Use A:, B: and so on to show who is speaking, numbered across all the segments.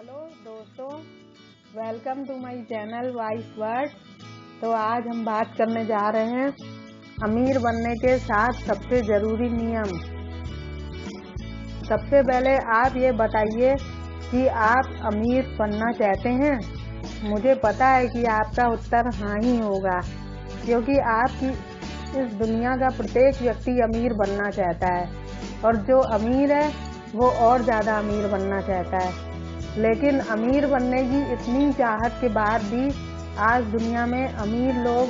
A: Hello दोस्तों, welcome to my channel Wise Word. तो आज हम बात करने जा रहे हैं अमीर बनने के 7 सबसे ज़रूरी नियम। सबसे पहले आप ये बताइए कि आप अमीर बनना चाहते हैं। मुझे पता है कि आपका उत्तर हाँ ही होगा, क्योंकि आपकी इस दुनिया का प्रत्येक व्यक्ति अमीर बनना चाहता है और जो अमीर है वो और ज़्यादा अमीर बनना चाहता है। लेकिन अमीर बनने की इतनी चाहत के बाद भी आज दुनिया में अमीर लोग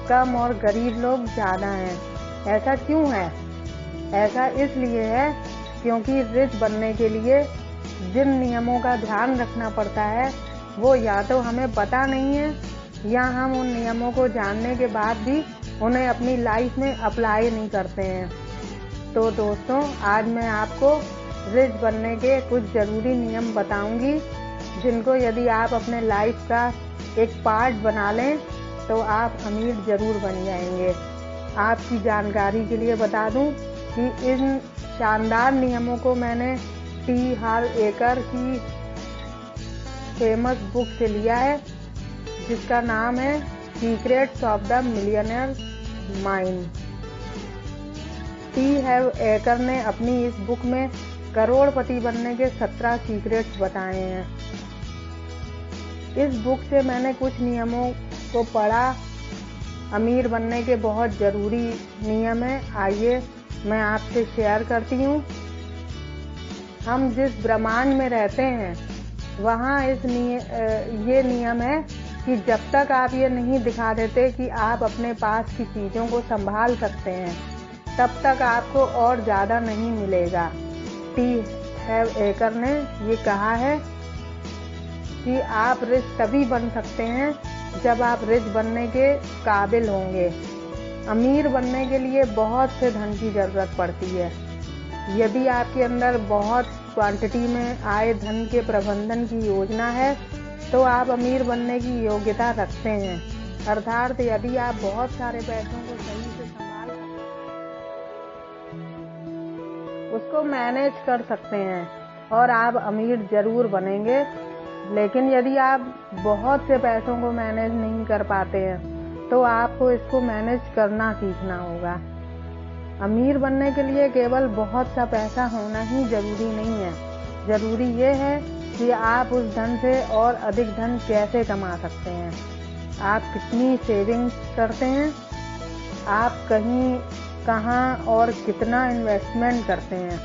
A: कम और गरीब लोग ज़्यादा हैं। ऐसा क्यों है? ऐसा इसलिए है क्योंकि रिच बनने के लिए जिन नियमों का ध्यान रखना पड़ता है वो या तो हमें पता नहीं है या हम उन नियमों को जानने के बाद भी उन्हें अपनी लाइफ में अप्लाई नहीं करते हैं। तो दोस्तों, आज मैं आपको रिच बनने के कुछ ज़रूरी नियम बताऊंगी, जिनको यदि आप अपने लाइफ का एक पार्ट बना लें तो आप अमीर ज़रूर बन जाएंगे। आपकी जानकारी के लिए बता दूं कि इन शानदार नियमों को मैंने टी हार्व एकर की फेमस बुक से लिया है, जिसका नाम है secrets of the millionaire mind. T Harv Eker ने अपनी इस बुक में करोड़पति बनने के 17 सीक्रेट्स बताए हैं। इस बुक से मैंने कुछ नियमों को पढ़ा। अमीर बनने के बहुत ज़रूरी नियम हैं, आइए मैं आपसे शेयर करती हूँ। हम जिस ब्रह्मांड में रहते हैं वहाँ ये नियम है कि जब तक आप ये नहीं दिखा देते कि आप अपने पास की चीज़ों को संभाल सकते हैं, तब तक आपको और ज़्यादा नहीं मिलेगा। टी हार्व एकर ने ये कहा है कि आप रिच तभी बन सकते हैं जब आप रिच बनने के काबिल होंगे। अमीर बनने के लिए बहुत से धन की ज़रूरत पड़ती है। यदि आपके अंदर बहुत क्वांटिटी में आए धन के प्रबंधन की योजना है तो आप अमीर बनने की योग्यता रखते हैं। अर्थात यदि आप बहुत सारे पैसों को सही से संभाल उसको मैनेज कर सकते हैं और आप अमीर ज़रूर बनेंगे। लेकिन यदि आप बहुत से पैसों को मैनेज नहीं कर पाते हैं तो आपको इसको मैनेज करना सीखना होगा। अमीर बनने के लिए केवल बहुत सा पैसा होना ही ज़रूरी नहीं है। ज़रूरी ये है कि आप उस धन से और अधिक धन कैसे कमा सकते हैं। आप कितनी सेविंग्स करते हैं, आप कहाँ और कितना इन्वेस्टमेंट करते हैं।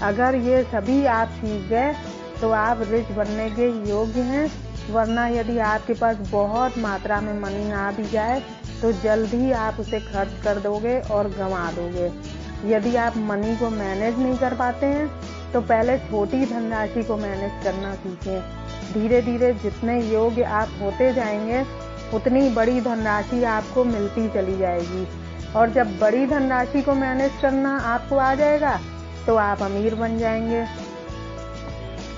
A: अगर ये सभी आप सीख गए तो आप रिच बनने के योग्य हैं। वरना यदि आपके पास बहुत मात्रा में मनी आ भी जाए तो जल्द ही आप उसे खर्च कर दोगे और गंवा दोगे। यदि आप मनी को मैनेज नहीं कर पाते हैं तो पहले छोटी धनराशि को मैनेज करना सीखें। धीरे धीरे जितने योग्य आप होते जाएंगे उतनी बड़ी धनराशि आपको मिलती चली जाएगी, और जब बड़ी धनराशि को मैनेज करना आपको आ जाएगा तो आप अमीर बन जाएंगे।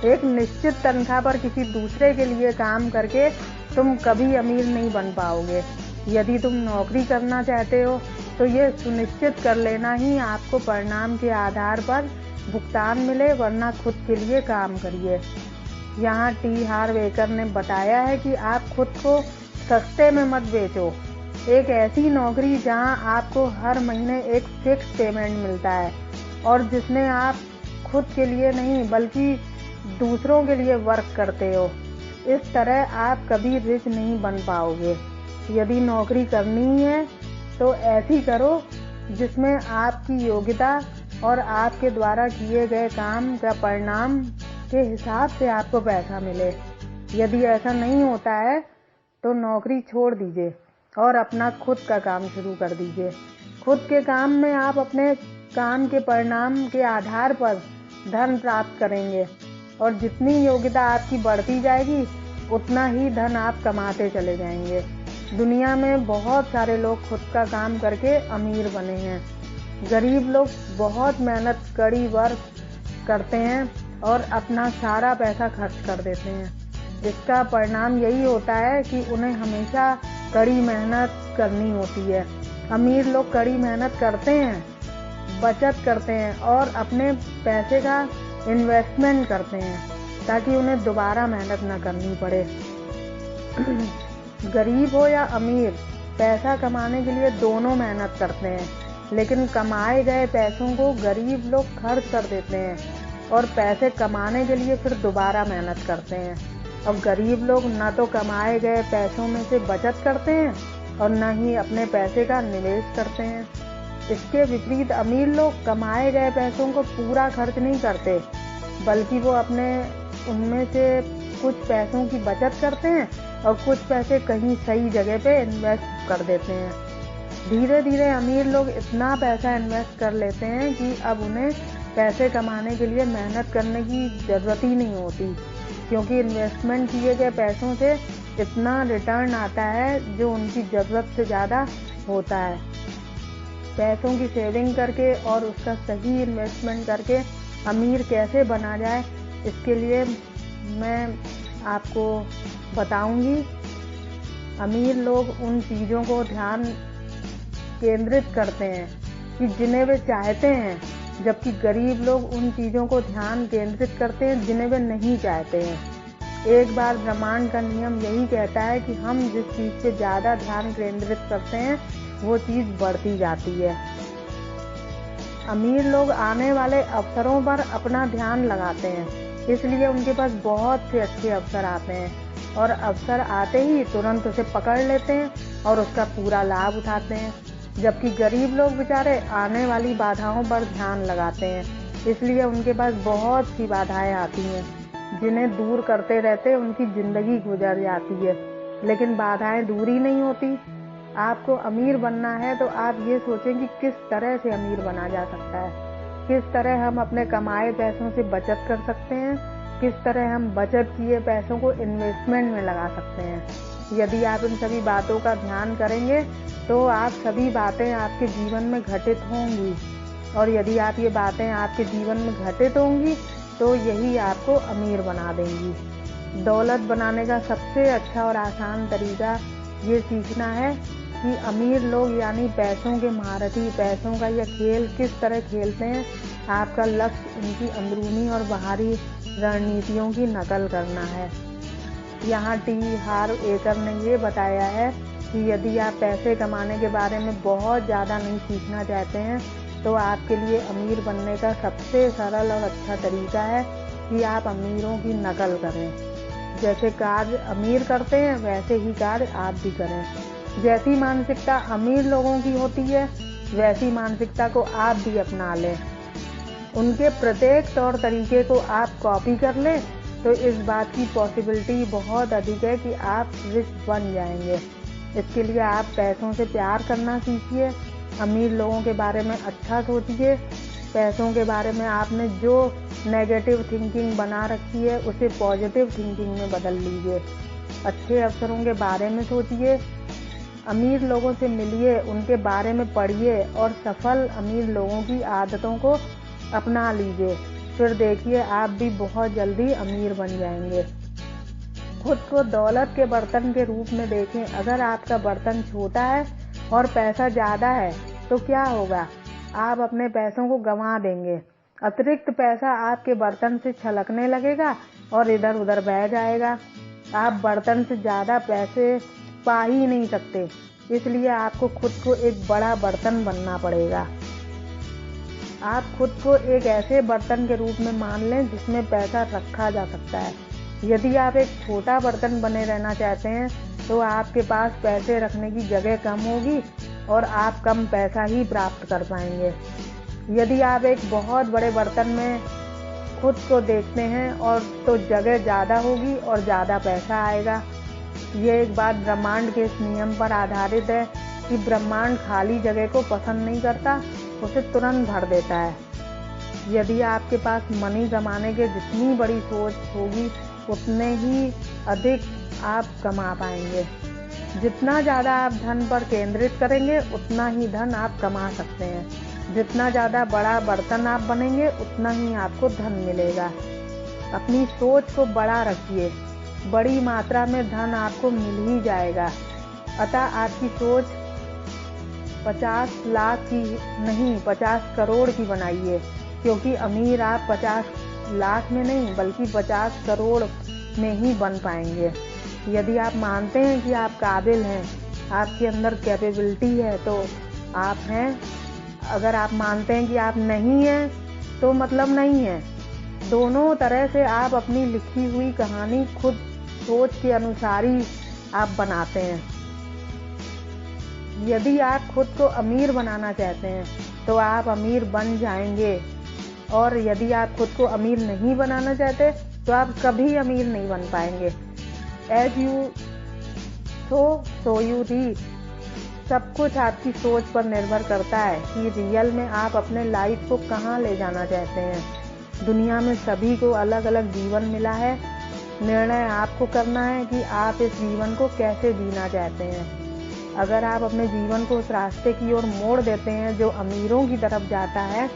A: एक निश्चित तनख्वाह पर किसी दूसरे के लिए काम करके तुम कभी अमीर नहीं बन पाओगे। यदि तुम नौकरी करना चाहते हो तो ये सुनिश्चित कर लेना ही आपको परिणाम के आधार पर भुगतान मिले, वरना खुद के लिए काम करिए। यहाँ टी हार्व एकर ने बताया है कि आप खुद को सस्ते में मत बेचो। एक ऐसी नौकरी जहाँ आपको हर महीने एक फिक्स पेमेंट मिलता है और जिसमें आप खुद के लिए नहीं बल्कि दूसरों के लिए वर्क करते हो, इस तरह आप कभी रिच नहीं बन पाओगे। यदि नौकरी करनी ही है तो ऐसी करो जिसमें आपकी योग्यता और आपके द्वारा किए गए काम का परिणाम के हिसाब से आपको पैसा मिले। यदि ऐसा नहीं होता है तो नौकरी छोड़ दीजिए और अपना खुद का काम शुरू कर दीजिए। खुद के काम में आप अपने काम के परिणाम के आधार पर धन प्राप्त करेंगे और जितनी योग्यता आपकी बढ़ती जाएगी उतना ही धन आप कमाते चले जाएंगे। दुनिया में बहुत सारे लोग खुद का काम करके अमीर बने हैं। गरीब लोग बहुत मेहनत कड़ी वर्क करते हैं और अपना सारा पैसा खर्च कर देते हैं। इसका परिणाम यही होता है कि उन्हें हमेशा कड़ी मेहनत करनी होती है। अमीर लोग कड़ी मेहनत करते हैं, बचत करते हैं और अपने पैसे का इन्वेस्टमेंट करते हैं। ताकि उन्हें दोबारा मेहनत न करनी पड़े। गरीब हो या अमीर, पैसा कमाने के लिए दोनों मेहनत करते हैं, लेकिन कमाए गए पैसों को गरीब लोग खर्च कर देते हैं और पैसे कमाने के लिए फिर दोबारा मेहनत करते हैं। और गरीब लोग न तो कमाए गए पैसों में से बचत करते हैं और न ही अपने पैसे का निवेश करते हैं। इसके विपरीत अमीर लोग कमाए गए पैसों को पूरा खर्च नहीं करते, बल्कि वो अपने उनमें से कुछ पैसों की बचत करते हैं और कुछ पैसे कहीं सही जगह पे इन्वेस्ट कर देते हैं। धीरे धीरे अमीर लोग इतना पैसा इन्वेस्ट कर लेते हैं कि अब उन्हें पैसे कमाने के लिए मेहनत करने की ज़रूरत ही नहीं होती, क्योंकि इन्वेस्टमेंट किए गए पैसों से इतना रिटर्न आता है जो उनकी ज़रूरत से ज़्यादा होता है। पैसों की सेविंग करके और उसका सही इन्वेस्टमेंट करके अमीर कैसे बना जाए, इसके लिए मैं आपको बताऊंगी। अमीर लोग उन चीज़ों को ध्यान केंद्रित करते हैं कि जिन्हें वे चाहते हैं, जबकि गरीब लोग उन चीज़ों को ध्यान केंद्रित करते हैं जिन्हें वे नहीं चाहते हैं। एक बार ब्रह्मांड का नियम यही कहता है कि हम जिस चीज़ पे ज़्यादा ध्यान केंद्रित करते हैं वो चीज़ बढ़ती जाती है। अमीर लोग आने वाले अवसरों पर अपना ध्यान लगाते हैं, इसलिए उनके पास बहुत से अच्छे अवसर आते हैं और अवसर आते ही तुरंत उसे पकड़ लेते हैं और उसका पूरा लाभ उठाते हैं। जबकि गरीब लोग बेचारे आने वाली बाधाओं पर ध्यान लगाते हैं, इसलिए उनके पास बहुत सी बाधाएं आती हैं, जिन्हें दूर करते रहते उनकी ज़िंदगी गुजर जाती है, लेकिन बाधाएं दूर ही नहीं होती। आपको अमीर बनना है तो आप ये सोचें कि किस तरह से अमीर बना जा सकता है, किस तरह हम अपने कमाए पैसों से बचत कर सकते हैं, किस तरह हम बचत किए पैसों को इन्वेस्टमेंट में लगा सकते हैं। यदि आप इन सभी बातों का ध्यान करेंगे तो आप सभी बातें आपके जीवन में घटित होंगी, और यदि आप ये बातें आपके जीवन में घटित होंगी तो यही आपको अमीर बना देंगी। दौलत बनाने का सबसे अच्छा और आसान तरीका ये सीखना है कि अमीर लोग यानी पैसों के महारथी पैसों का यह खेल किस तरह खेलते हैं। आपका लक्ष्य उनकी अंदरूनी और बाहरी रणनीतियों की नकल करना है। यहाँ टी हार्व एकर ने ये बताया है कि यदि आप पैसे कमाने के बारे में बहुत ज़्यादा नहीं सीखना चाहते हैं तो आपके लिए अमीर बनने का सबसे सरल और अच्छा तरीका है कि आप अमीरों की नकल करें। जैसे कार्य अमीर करते हैं वैसे ही कार्य आप भी करें। जैसी मानसिकता अमीर लोगों की होती है वैसी मानसिकता को आप भी अपना लें। उनके प्रत्येक तौर तरीके को आप कॉपी कर लें तो इस बात की पॉसिबिलिटी बहुत अधिक है कि आप रिच बन जाएंगे। इसके लिए आप पैसों से प्यार करना सीखिए, अमीर लोगों के बारे में अच्छा सोचिए, पैसों के बारे में आपने जो नेगेटिव थिंकिंग बना रखी है उसे पॉजिटिव थिंकिंग में बदल लीजिए। अच्छे अवसरों के बारे में सोचिए, अमीर लोगों से मिलिए, उनके बारे में पढ़िए और सफल अमीर लोगों की आदतों को अपना लीजिए। फिर देखिए आप भी बहुत जल्दी अमीर बन जाएंगे। खुद को दौलत के बर्तन के रूप में देखें। अगर आपका बर्तन छोटा है और पैसा ज़्यादा है तो क्या होगा? आप अपने पैसों को गंवा देंगे। अतिरिक्त पैसा आपके बर्तन से छलकने लगेगा और इधर उधर बह जाएगा। आप बर्तन से ज़्यादा पैसे पा ही नहीं सकते, इसलिए आपको खुद को एक बड़ा बर्तन बनना पड़ेगा। आप खुद को एक ऐसे बर्तन के रूप में मान लें जिसमें पैसा रखा जा सकता है। यदि आप एक छोटा बर्तन बने रहना चाहते हैं तो आपके पास पैसे रखने की जगह कम होगी और आप कम पैसा ही प्राप्त कर पाएंगे। यदि आप एक बहुत बड़े बर्तन में खुद को देखते हैं और तो जगह ज़्यादा होगी और ज़्यादा पैसा आएगा। ये एक बात ब्रह्मांड के इस नियम पर आधारित है कि ब्रह्मांड खाली जगह को पसंद नहीं करता, उसे तुरंत भर देता है। यदि आपके पास मनी कमाने के जितनी बड़ी सोच होगी उतने ही अधिक आप कमा पाएंगे। जितना ज़्यादा आप धन पर केंद्रित करेंगे उतना ही धन आप कमा सकते हैं। जितना ज़्यादा बड़ा बर्तन आप बनेंगे उतना ही आपको धन मिलेगा। अपनी सोच को बड़ा रखिए, बड़ी मात्रा में धन आपको मिल ही जाएगा। अतः आपकी सोच 50 लाख की नहीं 50 करोड़ की बनाइए, क्योंकि अमीर आप 50 लाख में नहीं बल्कि 50 करोड़ में ही बन पाएंगे। यदि आप मानते हैं कि आप काबिल हैं, आपके अंदर कैपेबिलिटी है तो आप हैं। अगर आप मानते हैं कि आप नहीं हैं तो मतलब नहीं है। दोनों तरह से आप अपनी लिखी हुई कहानी खुद सोच के अनुसार ही आप बनाते हैं। यदि आप खुद को अमीर बनाना चाहते हैं तो आप अमीर बन जाएंगे, और यदि आप खुद को अमीर नहीं बनाना चाहते तो आप कभी अमीर नहीं बन पाएंगे। As you sow you reach. सब कुछ आपकी सोच पर निर्भर करता है कि रियल में आप अपने लाइफ को कहाँ ले जाना चाहते हैं। दुनिया में सभी को अलग अलग जीवन मिला है। निर्णय आपको करना है कि आप इस जीवन को कैसे जीना चाहते हैं। अगर आप अपने जीवन को उस रास्ते की ओर मोड़ देते हैं जो अमीरों की तरफ जाता है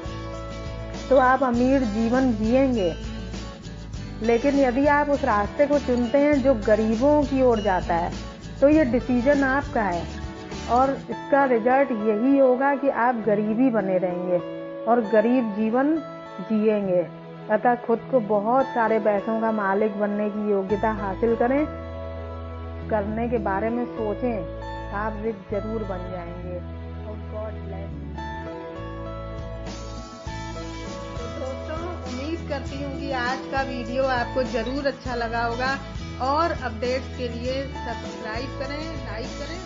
A: तो आप अमीर जीवन जिएंगे। लेकिन यदि आप उस रास्ते को चुनते हैं जो गरीबों की ओर जाता है तो ये डिसीजन आपका है, और इसका रिजल्ट यही होगा कि आप गरीबी बने रहेंगे और गरीब जीवन जिएंगे। अतः खुद को बहुत सारे पैसों का मालिक बनने की योग्यता हासिल करने के बारे में सोचें। आप रिच जरूर बन जाएंगे। और गॉड ब्लेस यू। तो दोस्तों, उम्मीद करती हूँ कि आज का वीडियो आपको जरूर अच्छा लगा होगा, और अपडेट्स के लिए सब्सक्राइब करें, लाइक करें।